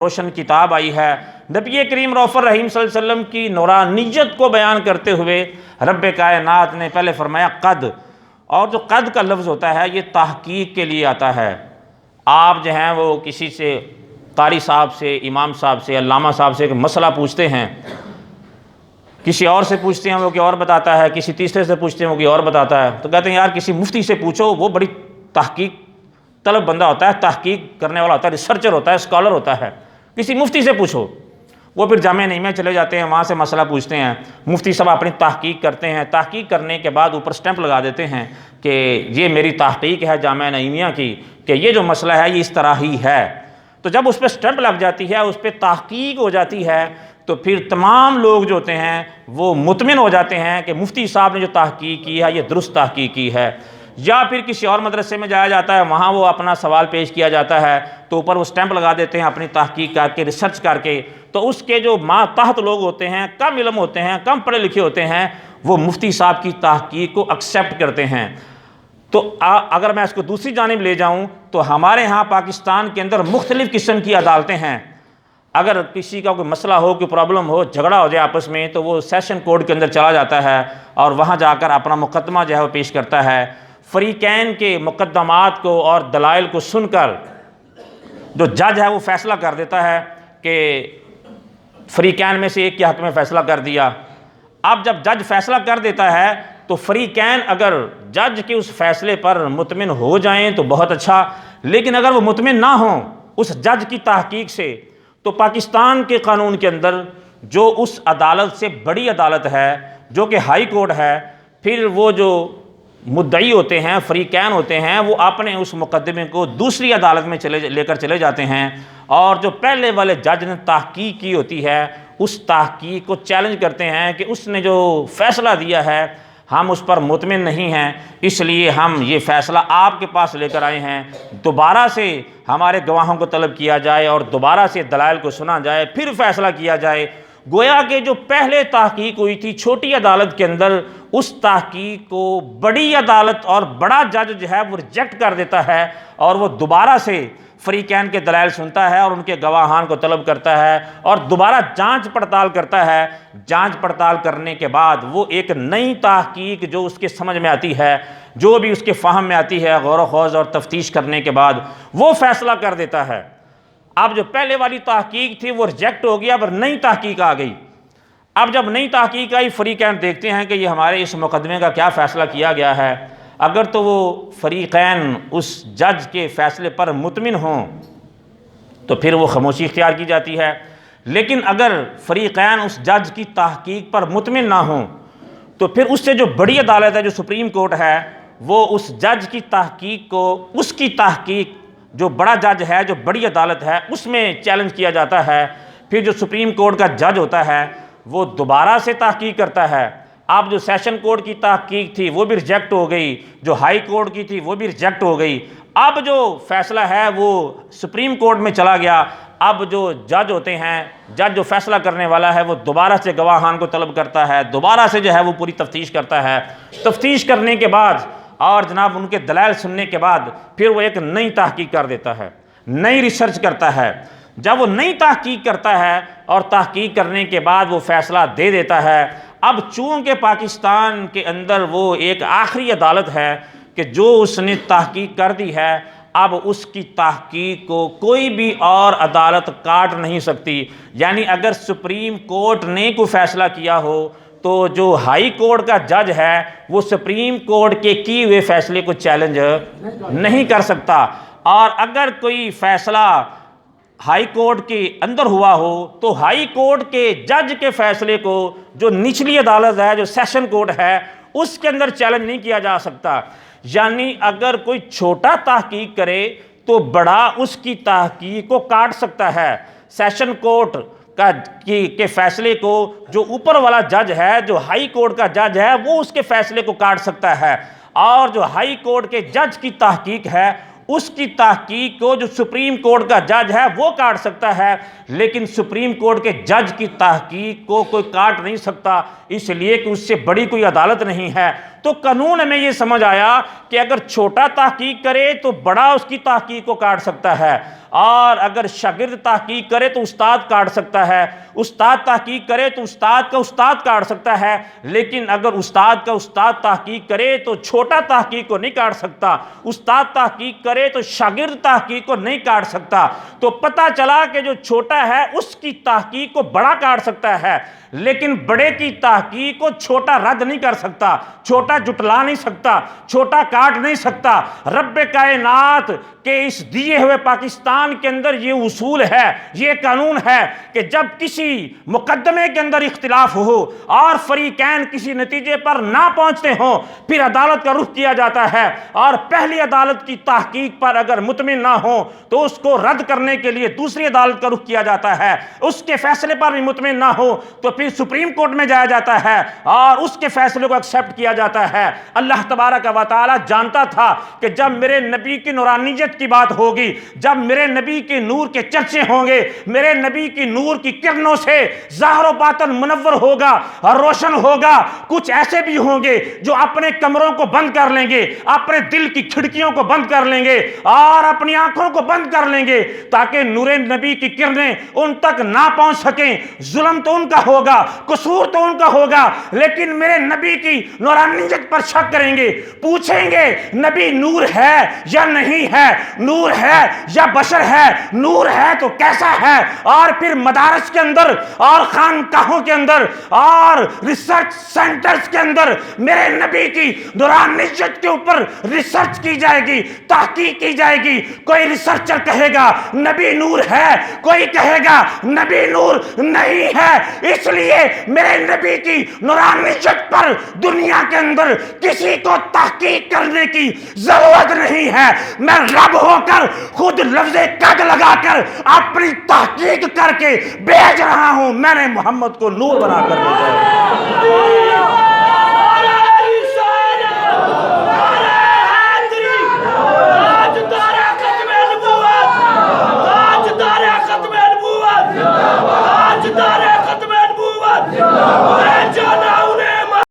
روشن کتاب آئی ہے، نبی کریم رؤوف الرحیم صلی اللہ علیہ وسلم کی نورانیت کو بیان کرتے ہوئے رب کائنات نے پہلے فرمایا قد، اور جو قد کا لفظ ہوتا ہے یہ تحقیق کے لیے آتا ہے۔ آپ جو ہیں وہ کسی سے، قاری صاحب سے، امام صاحب سے، علامہ صاحب سے ایک مسئلہ پوچھتے ہیں، کسی اور سے پوچھتے ہیں وہ کوئی اور بتاتا ہے، کسی تیسرے سے پوچھتے ہیں وہ کوئی اور بتاتا ہے، تو کہتے ہیں یار کسی مفتی سے پوچھو، وہ بڑی تحقیق طلب بندہ ہوتا ہے، تحقیق کرنے والا ہوتا ہے، ریسرچر ہوتا ہے، اسکالر ہوتا ہے، کسی مفتی سے پوچھو۔ وہ پھر جامعہ نعیمہ چلے جاتے ہیں، وہاں سے مسئلہ پوچھتے ہیں، مفتی صاحب اپنی تحقیق کرتے ہیں، تحقیق کرنے کے بعد اوپر سٹیمپ لگا دیتے ہیں کہ یہ میری تحقیق ہے جامعہ نعیمیہ کی، کہ یہ جو مسئلہ ہے یہ اس طرح ہی ہے۔ تو جب اس پہ سٹیمپ لگ جاتی ہے، اس پہ تحقیق ہو جاتی ہے، تو پھر تمام لوگ جو ہوتے ہیں وہ مطمئن ہو جاتے ہیں کہ مفتی صاحب نے جو تحقیق کی ہے یہ درست تحقیق کی ہے۔ یا پھر کسی اور مدرسے میں جایا جاتا ہے، وہاں وہ اپنا سوال پیش کیا جاتا ہے، تو اوپر وہ سٹیمپ لگا دیتے ہیں اپنی تحقیق کر کے، ریسرچ کر کے، تو اس کے جو ماتحت لوگ ہوتے ہیں، کم علم ہوتے ہیں، کم پڑھے لکھے ہوتے ہیں، وہ مفتی صاحب کی تحقیق کو ایکسیپٹ کرتے ہیں۔ تو اگر میں اس کو دوسری جانب لے جاؤں تو ہمارے ہاں پاکستان کے اندر مختلف قسم کی عدالتیں ہیں۔ اگر کسی کا کوئی مسئلہ ہو، کوئی پرابلم ہو، جھگڑا ہو جائے آپس میں، تو وہ سیشن کورٹ کے اندر چلا جاتا ہے اور وہاں جا کر اپنا مقدمہ جو ہے وہ پیش کرتا ہے۔ فریقین کے مقدمات کو اور دلائل کو سن کر جو جج ہے وہ فیصلہ کر دیتا ہے کہ فریقین میں سے ایک کے حق میں فیصلہ کر دیا۔ اب جب جج فیصلہ کر دیتا ہے تو فریقین اگر جج کے اس فیصلے پر مطمئن ہو جائیں تو بہت اچھا، لیکن اگر وہ مطمئن نہ ہوں اس جج کی تحقیق سے، تو پاکستان کے قانون کے اندر جو اس عدالت سے بڑی عدالت ہے جو کہ ہائی کورٹ ہے، پھر وہ جو مدعی ہوتے ہیں، فریقین ہوتے ہیں، وہ اپنے اس مقدمے کو دوسری عدالت میں لے کر چلے جاتے ہیں، اور جو پہلے والے جج نے تحقیق کی ہوتی ہے اس تحقیق کو چیلنج کرتے ہیں کہ اس نے جو فیصلہ دیا ہے ہم اس پر مطمئن نہیں ہیں، اس لیے ہم یہ فیصلہ آپ کے پاس لے کر آئے ہیں، دوبارہ سے ہمارے گواہوں کو طلب کیا جائے اور دوبارہ سے دلائل کو سنا جائے، پھر فیصلہ کیا جائے۔ گویا کہ جو پہلے تحقیق ہوئی تھی چھوٹی عدالت کے اندر، اس تحقیق کو بڑی عدالت اور بڑا جج جو ہے وہ ریجیکٹ کر دیتا ہے، اور وہ دوبارہ سے فریقین کے دلائل سنتا ہے اور ان کے گواہان کو طلب کرتا ہے اور دوبارہ جانچ پڑتال کرتا ہے۔ جانچ پڑتال کرنے کے بعد وہ ایک نئی تحقیق جو اس کے سمجھ میں آتی ہے، جو بھی اس کے فہم میں آتی ہے، غور و خوض اور تفتیش کرنے کے بعد وہ فیصلہ کر دیتا ہے۔ اب جو پہلے والی تحقیق تھی وہ ریجیکٹ ہو گیا، اب نئی تحقیق آ گئی۔ اب جب نئی تحقیق آئی، فریقین دیکھتے ہیں کہ یہ ہمارے اس مقدمے کا کیا فیصلہ کیا گیا ہے۔ اگر تو وہ فریقین اس جج کے فیصلے پر مطمئن ہوں تو پھر وہ خاموشی اختیار کی جاتی ہے، لیکن اگر فریقین اس جج کی تحقیق پر مطمئن نہ ہوں تو پھر اس سے جو بڑی عدالت ہے جو سپریم کورٹ ہے، وہ اس جج کی تحقیق کو، اس کی تحقیق جو بڑا جج ہے، جو بڑی عدالت ہے، اس میں چیلنج کیا جاتا ہے۔ پھر جو سپریم کورٹ کا جج ہوتا ہے وہ دوبارہ سے تحقیق کرتا ہے۔ اب جو سیشن کورٹ کی تحقیق تھی وہ بھی ریجیکٹ ہو گئی، جو ہائی کورٹ کی تھی وہ بھی ریجیکٹ ہو گئی۔ اب جو فیصلہ ہے وہ سپریم کورٹ میں چلا گیا۔ اب جو جج ہوتے ہیں، جج جو فیصلہ کرنے والا ہے، وہ دوبارہ سے گواہان کو طلب کرتا ہے، دوبارہ سے جو ہے وہ پوری تفتیش کرتا ہے۔ تفتیش کرنے کے بعد اور جناب ان کے دلائل سننے کے بعد پھر وہ ایک نئی تحقیق کر دیتا ہے، نئی ریسرچ کرتا ہے۔ جب وہ نئی تحقیق کرتا ہے اور تحقیق کرنے کے بعد وہ فیصلہ دے دیتا ہے، اب چونکہ پاکستان کے اندر وہ ایک آخری عدالت ہے کہ جو اس نے تحقیق کر دی ہے، اب اس کی تحقیق کو کوئی بھی اور عدالت کاٹ نہیں سکتی۔ یعنی اگر سپریم کورٹ نے کوئی فیصلہ کیا ہو تو جو ہائی کورٹ کا جج ہے وہ سپریم کورٹ کے کیے ہوئے فیصلے کو چیلنج نہیں کر سکتا، اور اگر کوئی فیصلہ ہائی کورٹ کے اندر ہوا ہو تو ہائی کورٹ کے جج کے فیصلے کو جو نچلی عدالت ہے، جو سیشن کورٹ ہے، اس کے اندر چیلنج نہیں کیا جا سکتا۔ یعنی اگر کوئی چھوٹا تحقیق کرے تو بڑا اس کی تحقیق کو کاٹ سکتا ہے۔ سیشن کورٹ کے فیصلے کو جو اوپر والا جج ہے، جو ہائی کورٹ کا جج ہے، وہ اس کے فیصلے کو کاٹ سکتا ہے، اور جو ہائی کورٹ کے جج کی تحقیق ہے اس کی تحقیق کو جو سپریم کورٹ کا جج ہے وہ کاٹ سکتا ہے، لیکن سپریم کورٹ کے جج کی تحقیق کو کوئی کاٹ نہیں سکتا، اس لیے کہ اس سے بڑی کوئی عدالت نہیں ہے۔ تو قانون میں یہ سمجھ آیا کہ اگر چھوٹا تحقیق کرے تو بڑا اس کی تحقیق کو کاٹ سکتا ہے، اور اگر شاگرد تحقیق کرے تو استاد کاٹ سکتا ہے، استاد تحقیق کرے تو استاد کا استاد کاٹ سکتا ہے، لیکن اگر استاد کا استاد تحقیق کرے تو چھوٹا تحقیق کو نہیں کاٹ سکتا، استاد تحقیق کرے تو شاگرد تحقیق کو نہیں کاٹ سکتا۔ تو پتہ چلا کہ جو چھوٹا ہے اس کی تحقیق کو بڑا کاٹ سکتا ہے، لیکن بڑے کی تحقیق کو چھوٹا رد نہیں کر سکتا، چھوٹا جٹلا نہیں سکتا، چھوٹا کاٹ نہیں سکتا۔ رب کائنات کہ اس دیے ہوئے پاکستان کے اندر یہ اصول ہے، یہ قانون ہے کہ جب کسی مقدمے کے اندر اختلاف ہو اور فریقین کسی نتیجے پر نہ پہنچتے ہوں، پھر عدالت کا رخ کیا جاتا ہے، اور پہلی عدالت کی تحقیق پر اگر مطمئن نہ ہو تو اس کو رد کرنے کے لیے دوسری عدالت کا رخ کیا جاتا ہے، اس کے فیصلے پر بھی مطمئن نہ ہو تو پھر سپریم کورٹ میں جایا جاتا ہے اور اس کے فیصلے کو ایکسیپٹ کیا جاتا ہے۔ اللہ تبارک و تعالی جانتا تھا کہ جب میرے نبی کی نورانیت کی بات ہوگی، جب میرے نبی کے نور کے چرچے ہوں گے، میرے نبی کی نور کی کرنوں سے ظاہر و باطن منور ہوگا اور روشن ہوگا، کچھ ایسے بھی ہوں گے جو اپنے کمروں کو بند کر لیں گے، اپنے دل کی کھڑکیوں کو بند کر لیں گے اور اپنی آنکھوں کو بند کر لیں گے تاکہ نور نبی کی کرنیں ان تک نہ پہنچ سکیں۔ ظلم تو ان کا ہوگا، قصور تو ان کا ہوگا، لیکن میرے نبی کی نورانیت پر شک کریں گے، پوچھیں گے نبی نور ہے یا نہیں ہے، نور ہے یا بشر ہے، نور ہے تو کیسا ہے۔ اور پھر مدارس کے اندر اور خانقاہوں کے اندر اور ریسرچ سینٹرز کے اندر میرے نبی کی نورانیت کے اوپر ریسرچ کی جائے گی، تحقیق کی جائے گی۔ کوئی ریسرچر کہے گا نبی نور ہے، کوئی کہے گا نبی نور نہیں ہے۔ اس لیے میرے نبی کی نورانیت پر دنیا کے اندر کسی کو تحقیق کرنے کی ضرورت نہیں ہے۔ میں رب ہو کر خود لفظ قد لگا کر اپنی تحقیق کر کے بیچ رہا ہوں، میں نے محمد کو نور بنا کر بھیجا ہے۔